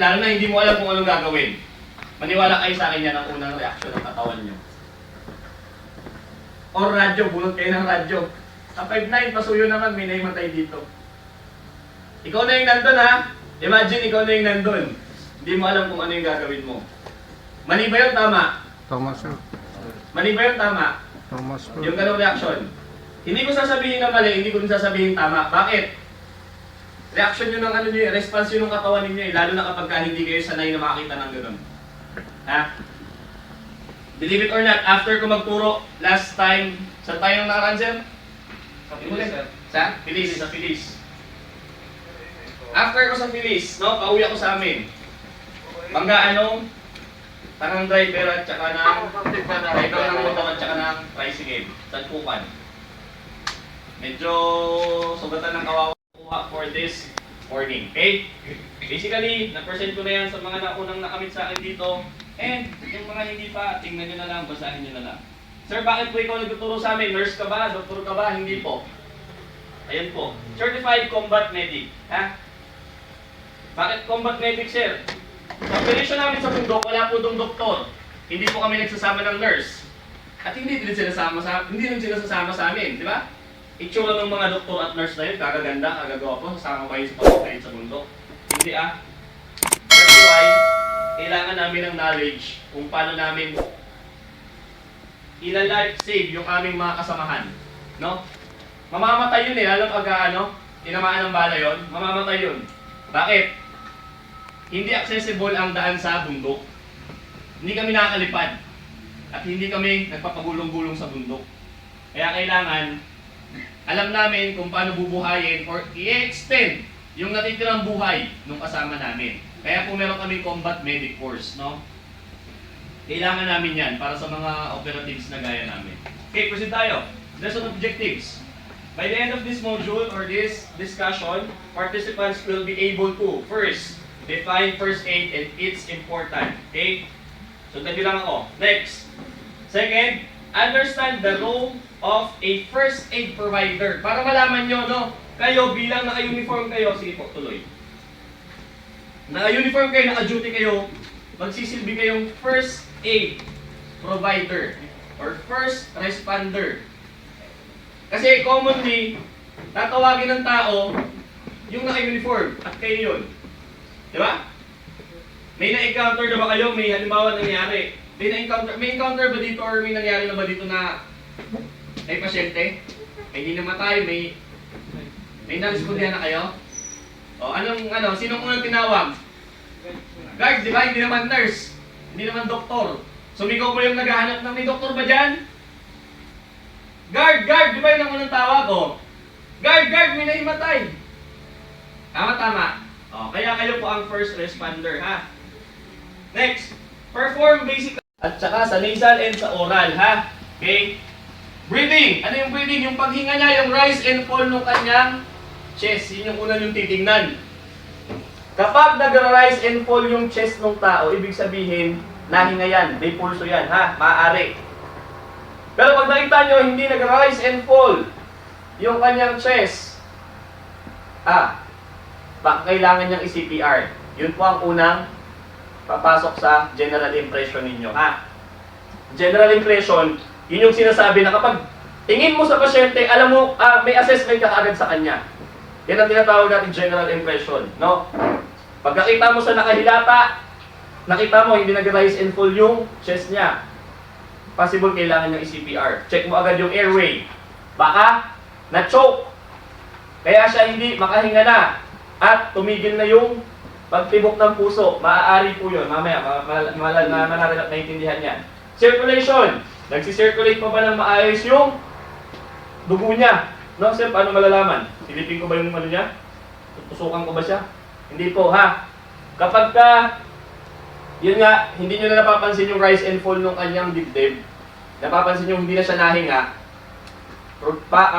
lalo na hindi mo alam kung anong gagawin. Maniwala kayo sa akin yan ang unang reaksyon ng katawan nyo. Or radyo, bunot kayo ng radyo. Sa 5'9", pasuyo naman, may naimatay dito. Ikaw na yung nandun ha. Imagine ikaw na yung nandun. Hindi mo alam kung ano yung gagawin mo. Mali ba yun? Tama? Tama, sir. Mali ba yun? Tama? Tama, sir. Yung ganong reaction. Hindi ko sasabihin na mali, hindi ko rin sasabihin tama. Bakit? Reaction nyo ng ano nyo, response nyo ng katawan ninyo lalo na kapag hindi kayo sanay na makakita ng gano'n. Ha? Believe it or not, after ko magturo last time, saan tayo nang nakaraan, sir? Sa Pilis, sir. Sa Pilis, sa Pilis. After ko sa Pilis, no, pauwi ako sa amin. Bangga anong tangang driver at saka ng driver ng motor at saka ng tricycle. Tagpukan. Medyo sugatan ng kawawa for this morning. Okay? Basically, na-present ko na yan sa mga naunang nakamit sa akin dito. And yung mga hindi pa, tingnan nyo na lang, basahin nyo na lang. Sir, bakit po ikaw nagtuturo sa amin? Nurse ka ba? Doktor ka ba? Hindi po. Ayan po. Certified Combat Medic. Ha? Bakit Combat Medic, sir? Sa operation namin sa bundok, wala po dong doktor. Hindi po kami nagsasama ng nurse. At hindi rin sila sasama sa amin, di ba? Itsura ng mga doktor at nurse na yun, kagaganda, kagagwapo, sasama ba yun sa pag-operate sa bundok? Hindi ah. That's why, kailangan namin ng knowledge kung paano namin ila-life save yung aming mga kasamahan. No? Mamamatay yun lalo pag tinamaan ng bala yun, mamamatay yun. Bakit? Hindi accessible ang daan sa bundok. Hindi kami nakakalipad. At hindi kami nagpapagulong-gulong sa bundok. Kaya kailangan, alam namin kung paano bubuhayin or i-extend yung natitirang buhay ng kasama namin. Kaya po meron kami combat medic course, no? Kailangan namin yan para sa mga operatives na gaya namin. Okay, proceed tayo. Lesson objectives. By the end of this module or this discussion, participants will be able to, first, define first aid and its important. Okay? So, nabilang ako. Next. Second, understand the role of a first aid provider. Para malaman nyo, no? Kayo bilang naka-uniform kayo, sige po, tuloy. Naka-uniform kayo, naka-duty kayo, magsisilbi kayong first aid provider or first responder. Kasi commonly, tatawagin ng tao yung naka-uniform at kayo yun. Di ba? May na-encounter na ba kayo? May halimbawa nangyari. May encounter ba dito or may nangyari na ba dito na may pasyente? May hindi namatay, may narespondihan na kayo? O, sinong unang tinawag? Guard, di ba? Hindi naman nurse. Hindi naman doktor. Sumigaw po yung naghahanap ng may doktor ba dyan? Guard, di ba yun ang unang tawag? O, guard, may naimatay. Tama. O, kaya kayo po ang first responder, ha? Next, perform basic at saka sa nasal and sa oral, ha? Okay? Breathing. Ano yung breathing? Yung paghinga niya, yung rise and fall ng kanyang chest. Yun yung una yung titignan. Kapag nag-rise and fall yung chest ng tao, ibig sabihin, nahinga yan, may pulso yan, ha? Maaari. Pero pag nakita nyo, hindi nag-rise and fall yung kanyang chest, baka kailangan niyang i-CPR. Yun po ang unang papasok sa general impression ninyo, ha? General impression, yun yung sinasabi na kapag tingin mo sa pasyente, alam mo, may assessment ka agad sa kanya. Yan ang tinatawag natin general impression, no? Pag nakita mo sa nakahilata, nakita mo hindi nag-rise and fall yung chest niya, possible kailangan niyang i-CPR. Check mo agad yung airway. Baka na-choke. Kaya siya hindi makahinga na. At tumigil na yung pagtibok ng puso. Maaari po yun. Mamaya, naiintindihan yan. Circulation. Nagsi-circulate pa ba ng maayos yung dugo niya? No, sir, paano malalaman? Silipin ko ba yung niya? Tutusukan ko ba siya? Hindi po, ha? Kapag yun nga, hindi nyo na napapansin yung rise and fall ng kanyang dibdib, napapansin nyo hindi na siya nahinga,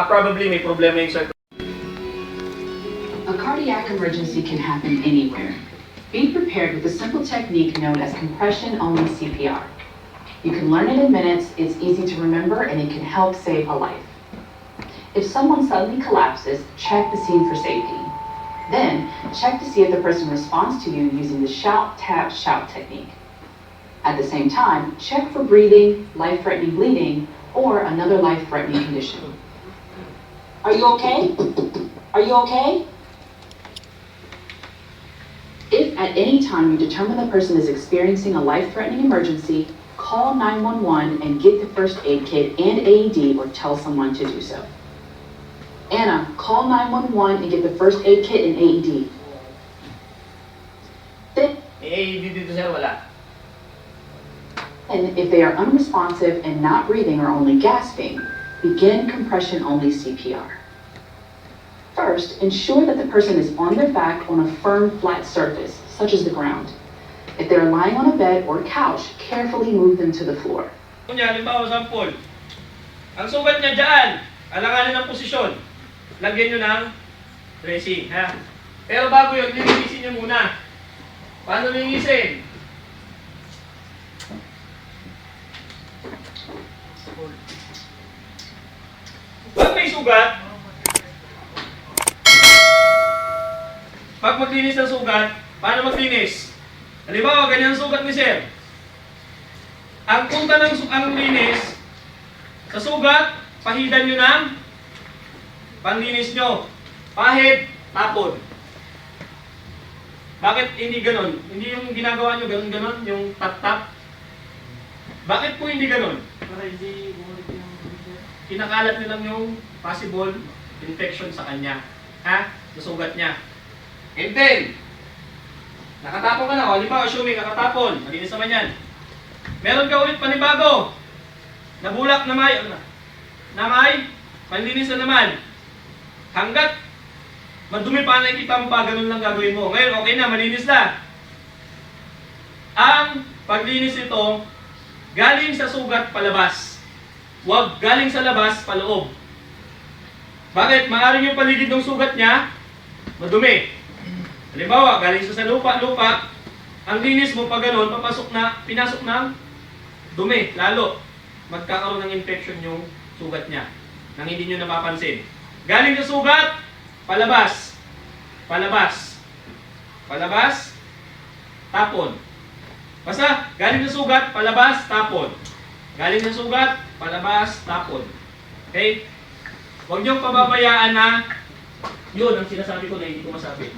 probably may problema yung circulation. A cardiac emergency can happen anywhere. Be prepared with a simple technique known as compression-only CPR. You can learn it in minutes, it's easy to remember, and it can help save a life. If someone suddenly collapses, check the scene for safety. Then, check to see if the person responds to you using the shout, tap, shout technique. At the same time, check for breathing, life-threatening bleeding, or another life-threatening condition. Are you okay? Are you okay? If at any time you determine the person is experiencing a life-threatening emergency, call 911 and get the first aid kit and AED or tell someone to do so. Anna, call 911 and get the first aid kit and AED. May AED dito sir, wala. And if they are unresponsive and not breathing or only gasping, begin compression-only CPR. First, ensure that the person is on their back on a firm, flat surface, such as the ground. If they are lying on a bed or couch, carefully move them to the floor. Kunya, halimbawa, sampol. Ang sugat niya dyan, alanganin ang posisyon. Lagyan nyo ng dressing, ha? Pero bago yun, lilinisin nyo muna. Paano linisin? Pag may sugat, pag maglinis ng sugat, paano maglinis? Halimbawa, ganyan ang sugat ni Sir. Ang punta ng linis, sa sugat, pahidan nyo ng panlinis nyo. Pahid, tapon. Bakit hindi ganon? Hindi yung ginagawa nyo ganon-ganon, yung tap-tap. Bakit po hindi ganon? Para hindi bumalik yung Kinakalat nyo lang yung possible infection sa kanya. Ha? Sa sugat niya. And then, nakatapon ka na. O, halimbawa, assuming nakatapon. Malinis naman yan. Meron ka ulit panibago. Nabulak na may panlinis na naman. Hanggat madumi pa nakikita mo pa, ganun lang gagawin mo. Ngayon, okay na, malinis na. Ang paglinis ito, galing sa sugat palabas. Huwag galing sa labas paloob. Bakit? Maaaring yung paligid ng sugat niya, madumi. Halimbawa, galing sa lupa, ang linis mo pa ganun, pinasok ng dumi, lalo. Magkakaroon ng infection yung sugat niya, nang hindi nyo napapansin. Galing sa sugat, palabas. Palabas. Palabas, tapon. Basta, galing sa sugat, palabas, tapon. Galing sa sugat, palabas, tapon. Okay? Huwag niyong pababayaan na yun ang sinasabi ko na hindi ko masabi.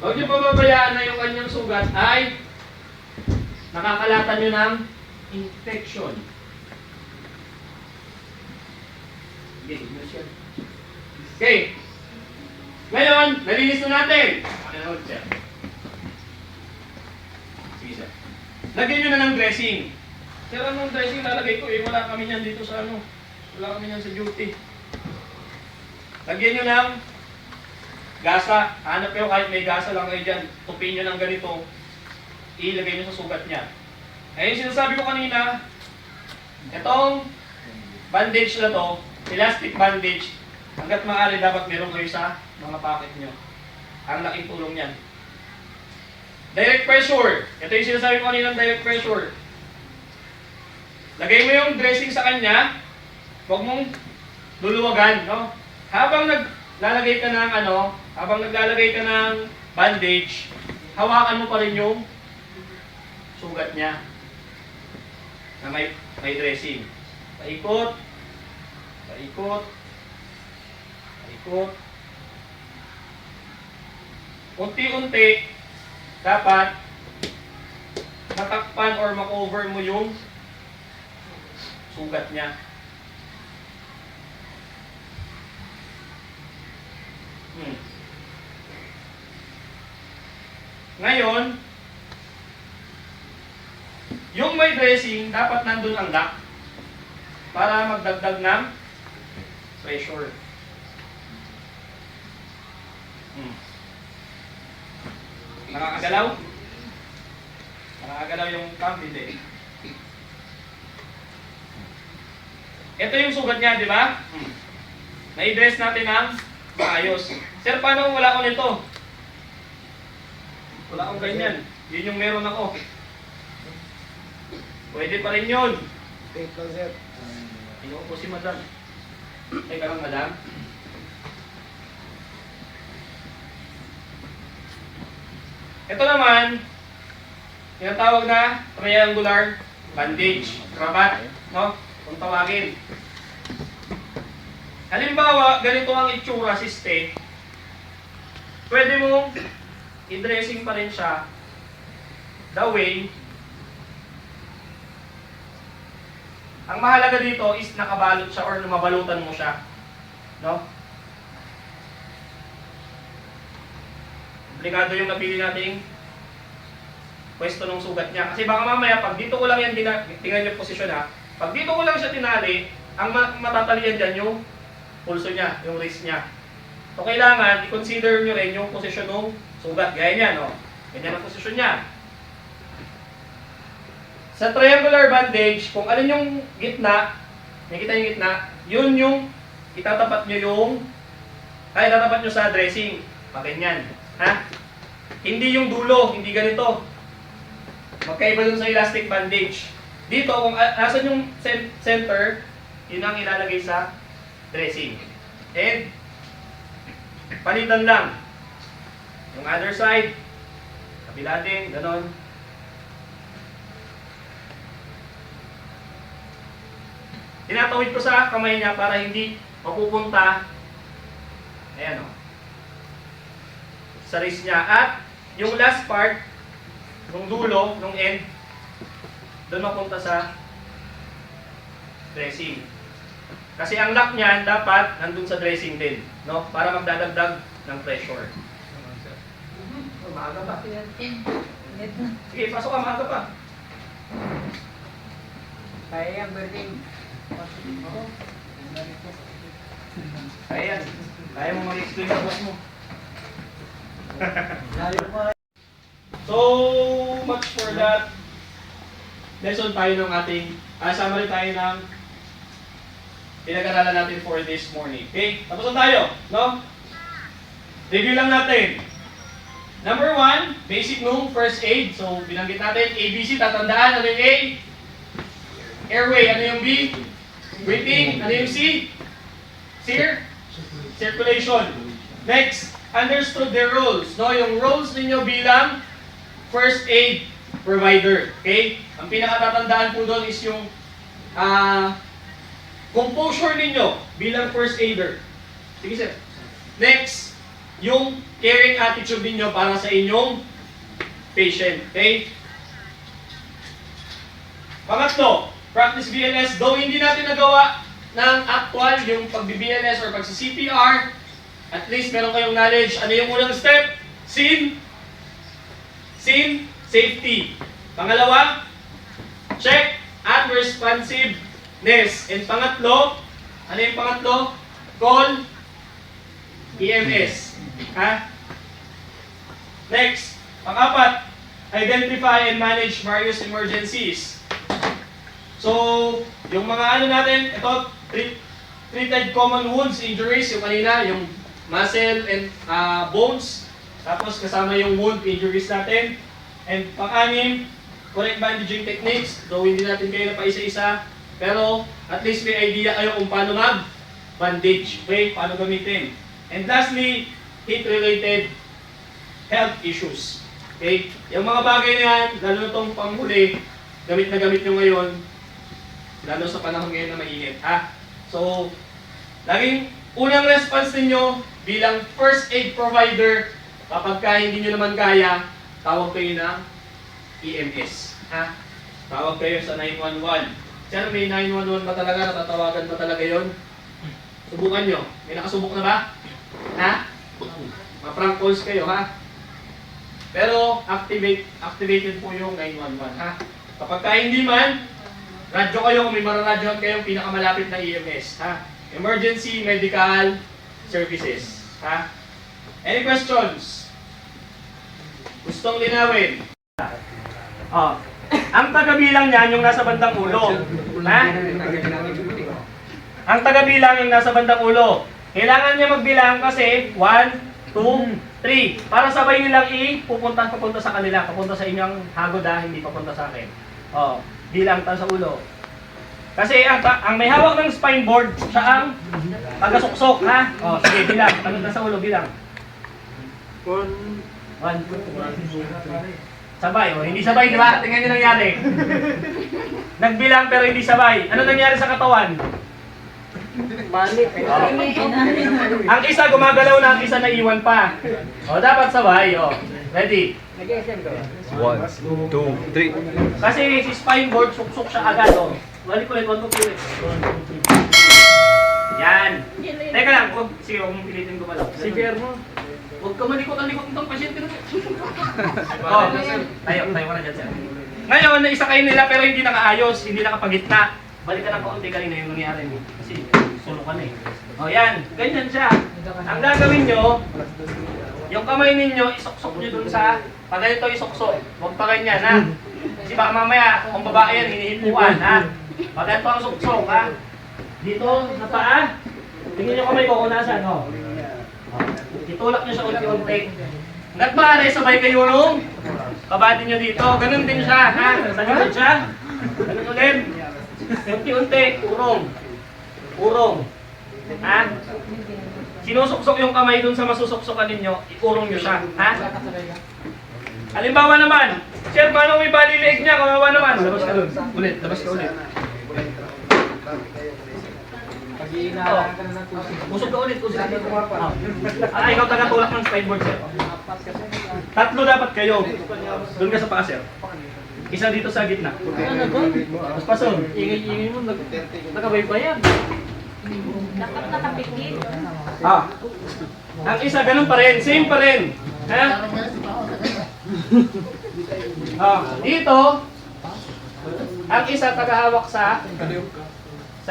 Huwag niyong pababayaan na yung kanyang sugat ay nakakalatan nyo ng infection. Okay. Ngayon, nalinis na natin. Sige, sir. Lagyan nyo na ng dressing. Sir, anong dressing lalagay ko? Wala kami niyan dito sa wala kami niyan sa duty. Lagyan nyo ng gasa. Hanap kayo kahit may gasa lang kayo dyan. Tupin nyo ng ganito. Ilagay nyo sa sugat niya. Ayun, sinasabi ko kanina, itong bandage na to, elastic bandage, hanggat maaari dapat meron kayo sa mga pocket nyo. Ang laking tulong yan. Direct pressure. Ito yung sinasabi ko kanina ng direct pressure. Lagay mo yung dressing sa kanya, huwag mong luluwagan, no? Habang naglalagay ka ng bandage, hawakan mo pa rin yung sugat niya na may dressing. Paikot, paikot, paikot. Unti-unti, dapat matakpan or makover mo yung sugat niya. Ngayon, yung may dressing, dapat nandun ang lock para magdagdag ng pressure. Nakakagalaw? Nakakagalaw yung cam, hindi. Ito yung sugat niya, di ba? Na-dress natin ng maayos. Sir, paano wala ko nito? Wala akong ganyan. Yun yung meron ako. Pwede pa rin yun. tape lang, sir. Inuupo si madam. Teka lang, madam. Ito naman, tinatawag na triangular bandage, krabat, no? Kung tawagin. Halimbawa, ganito ang itsura, siste. Pwede mong i-dressing pa rin siya the way. Ang mahalaga dito is nakabalot siya or mabalutan mo siya. No? Komplikado yung napili nating pwesto ng sugat niya. Kasi baka mamaya, pag dito ko lang yan, tingnan niyo posisyon ha. Pag dito ko lang siya tinali, ang matatalian dyan yung pulso niya, yung wrist niya. So kailangan, i-consider nyo rin yung posisyon ng sugat. Gaya niya, no? Ganyan ang posisyon niya. Sa triangular bandage, kung alin yung gitna, nakikita yung gitna, yun yung itatapat nyo yung, itatapat nyo sa dressing. Paganyan. Ha? Hindi yung dulo, hindi ganito. Magkaiba dun sa elastic bandage. Dito, kung asan yung center, yun ang ilalagay sa dressing. And, palitan lang. Yung other side, kabila din, ganon. Tinatawid ko sa kamay niya para hindi mapupunta, ayan o, sa wrist niya. At yung last part, yung dulo, yung end, doon mapunta sa dressing. Kasi ang lock niyan dapat nandun sa dressing din, no? Para magdadagdag ng pressure. Maaga pa. Sige, pasok ka, maaga pa. Kaya yung birthing. Kaya yan. Kaya mo mag-explain sa boss mo. So much for that. Lesson tayo ng ating, summary tayo ng pinag-aralan natin for this morning. Okay? Tapos na tayo, no? Review lang natin. Number 1, basic nung first aid. So, binanggit natin, ABC, tatandaan. Ano yung A? Airway. Ano yung B? Breathing. Ano yung C? Circulation. Next, understood their roles. No, yung roles ninyo bilang first aid provider. Okay? Ang pinakatatandaan po doon is yung composure ninyo bilang first aider. Sige sir. Next, yung caring attitude ninyo para sa inyong patient. Okay? Pangatlo, practice BLS. Though hindi natin nagawa ng actual yung pag-BLS or pag-CPR, at least meron kayong knowledge. Ano yung unang step? Scene, safety. Pangalawa, check at responsiveness. And pangatlo, ano yung pangatlo? Call EMS. Ha? Next, pangapat, identify and manage various emergencies. So, yung mga ano natin, ito, treated common wounds, injuries, yung kanina, yung muscle and bones. Tapos kasama yung wound injuries natin. And pang-anim, correct bandaging techniques. Though hindi natin kayo na pa isa-isa, pero at least may idea kayo kung paano mag-bandage. Okay? Paano gamitin. And lastly, heat-related health issues. Okay? Yung mga bagay na yan, lalo na itong panghuli, gamit na gamit nyo ngayon, lalo sa panahon ngayon na mainit. Ha? So, laging unang response ninyo bilang first aid provider, kapag hindi nyo naman kaya, tawag kayo ng EMS. Ha? Tawag kayo sa 911. Sir, may 911 ba talaga? Natatawagan ba talaga yon? Subukan nyo. May nakasubok na ba? Ha? Ma-prank calls kayo, ha? Pero, activated po yung 911, ha? Kapag hindi man, radyo kayo kung may mararadyohan kayong pinakamalapit na EMS, ha? Emergency Medical Services, ha? Any questions? Gustong linawin? Oh. Ang tagabilang niyan yung nasa bandang ulo. Ha? Ang tagabilang yung nasa bandang ulo. Kailangan niya magbilang kasi 1, 2, 3. Para sabay nilang papunta sa kanila, papunta sa inyong hagod hindi papunta sa akin. Oh, bilang sa ulo. Kasi ang may hawak ng spine board, siya ang taga-suksok, ha? Oh, sige, bilang. Tanong sa ulo, bilang. 1, 2, 1, 2, 3. Sabay, oh. Hindi sabay, di ba? Tingnan nyo nangyari. Nagbilang pero hindi sabay. Ano nangyari sa katawan? Balik. Ang isa gumagalaw na, ang isa naiwan pa. O, dapat sabay, o. Ready? Nag-SM ko. 1, 2, 3. Kasi si spine board, suksok siya agad, o. Balik ulit, 1, 2, 3. 1, 2, 3. Yan. Teka lang, sige, huwag mong pilitin gumalaw. CPR mo. Huwag ka malikot-alikot ng pasyente na. Oh, tayo ka na dyan, sir. Ngayon, isa kayo nila pero hindi nakaayos, hindi nakapagitna. Balik ka ng kaunti kanina yung nangyari mo. Kasi solo ka na eh. O yan, ganyan siya. Ang gagawin nyo, yung kamay ninyo, isuksok nyo dun sa, pag ganito isuksok, huwag pa ganyan ha. Kasi baka mamaya, kung babae yan, hinihipuan ha. Pag ganito ang suksok ha. Dito, na paa. Tingnan nyo kamay ko kung nasaan, o. Itulak nyo siya unti-unti. Hanggat maaari, sabay kayo nung kabati nyo dito. Ganun din siya, ha? Ganun siya. Ganun ulit. Unti-unti, urong. Urong. Ha? Sinusuksok yung kamay dun sa masusuksokan ninyo, iurong nyo siya, ha? Halimbawa naman, sir, paano may bali leeg niya? Kawawa naman. Labas ka dun. Ulit, labas ka ulit. Pag iinahalan ka na ng tusig. Usog ka ulit, usog ka dito. Ikaw taga-tulak ng spineboard, sir. Tatlo dapat kayo. Doon ka sa paa, sir. Isa dito sa gitna. Ano ba? Mas pason. Ingay-ingay mo, nakabaybayan. Dapat nakapikit. Ang isa, ganun pa rin. Same pa rin. Ha? Dito, ang isa tagahawak sa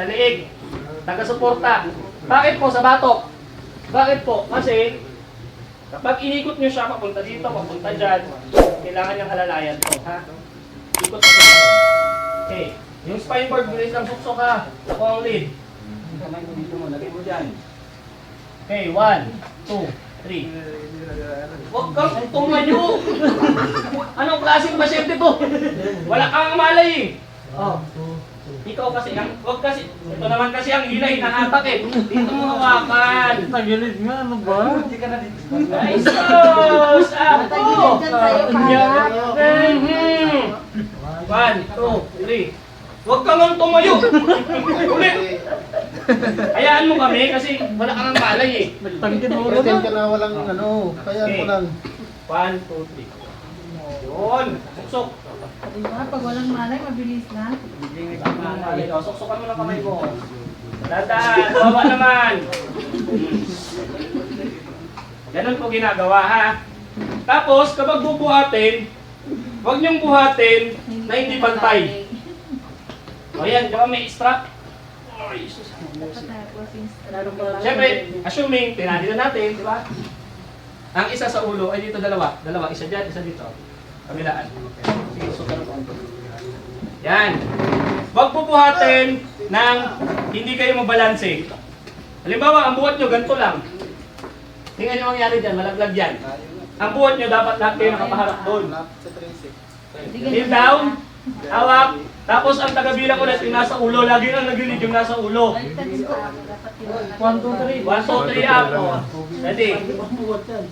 leeg. Taga-suporta. Bakit po sa batok? Bakit po? Kasi kapag inikot nyo siya, papunta dito, papunta dyan, kailangan niyang alalayan to. Ha? Ikot pa siya. Okay. Yung spine board, bilis lang suksok ha. Ako ang lead. Kamay mo dito mo, lagay mo dyan. Okay, 1, 2, 3. Huwag kang tumayo! Anong klaseng pasyente to? Wala kang malay eh. Oh. Ikaw kasi, wag kasi, ito naman kasi ang hilay na hatak eh. Dito mo hawakan. Tagilid nga, ano ba? Ay, sus! Ako! Tagilid dyan sa'yo, kaharap. 1, 2, 3. Huwag ka lang tumayo! Ulit! Hayaan mo kami kasi wala kang malay eh. Nagtangkid mo Pretend ka na walang ano, kaya Okay. mo lang. 1, 2, 3. Yun! Suksok! Diba? Pag walang malay, mabilis na. Suksukan mo ng kamay mo. Dahan, baba naman. Ganun po ginagawa ha. Tapos, kapag bubuhatin, huwag niyong buhatin na hindi pantay. O yan, di ba may strap? Ay, sus. Siyempre, assuming, tinali na natin, di ba? Ang isa sa ulo ay dito dalawa. Dalawa, isa dyan, isa dito. Kabilaan. Sige, susunod ko. Yan. Huwag pupuhatin ng hindi kayo mabalanse. Halimbawa, ang buhat nyo, ganito lang. Tingnan nyo ang nangyari dyan, malaglag yan. Ang buhat nyo, dapat lahat kayo nakapaharap doon. Heel down, hawak, tapos ang tagabilang ulit yung nasa ulo. Lagi ang nag-lead yung nasa ulo. 1, 2, 3. 1, 2, 3, up. Ready?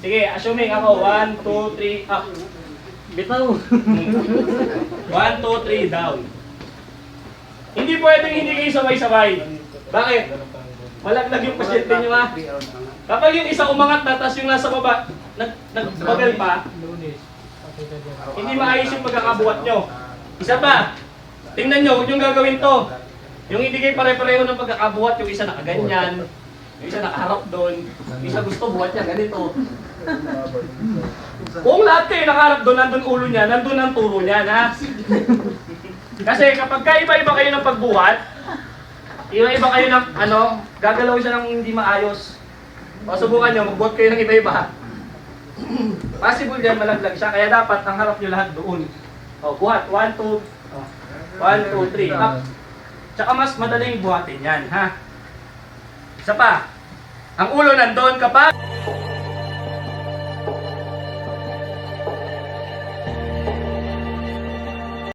Sige, assuming ako. 1, 2, 3, up. Bitaw. 1, 2, 3, down. Hindi pwedeng hindi kayo sabay-sabay. Bakit? Malaglag yung pasyente nyo ha. Kapag yung isa umangat na, tapos yung nasa baba, nagbagal pa, hindi maayos yung pagkakabuhat nyo. Isa pa, tingnan nyo, huwag nyo gagawin to. Yung hindi kayo pare-pareho ng pagkakabuhat, yung isa nakaganyan, yung isa nakaharap doon, yung isa gusto buhat niya ganito. Kung lahat kayo nakaharap doon, nandun ulo niya, nandun ang turo niya, ha? Kasi kapag iba-iba kayo ng pagbuhat, iba-iba kayo ng, gagalaw siya ng hindi maayos. O subukan nyo, magbuhat kayo ng iba-iba. Possible yan, malaglag siya, kaya dapat ang harap nyo lahat doon. O, buhat, 1, 2, 3, up. Tsaka mas madaling buhatin yan, ha? Isa pa, ang ulo nandun kapag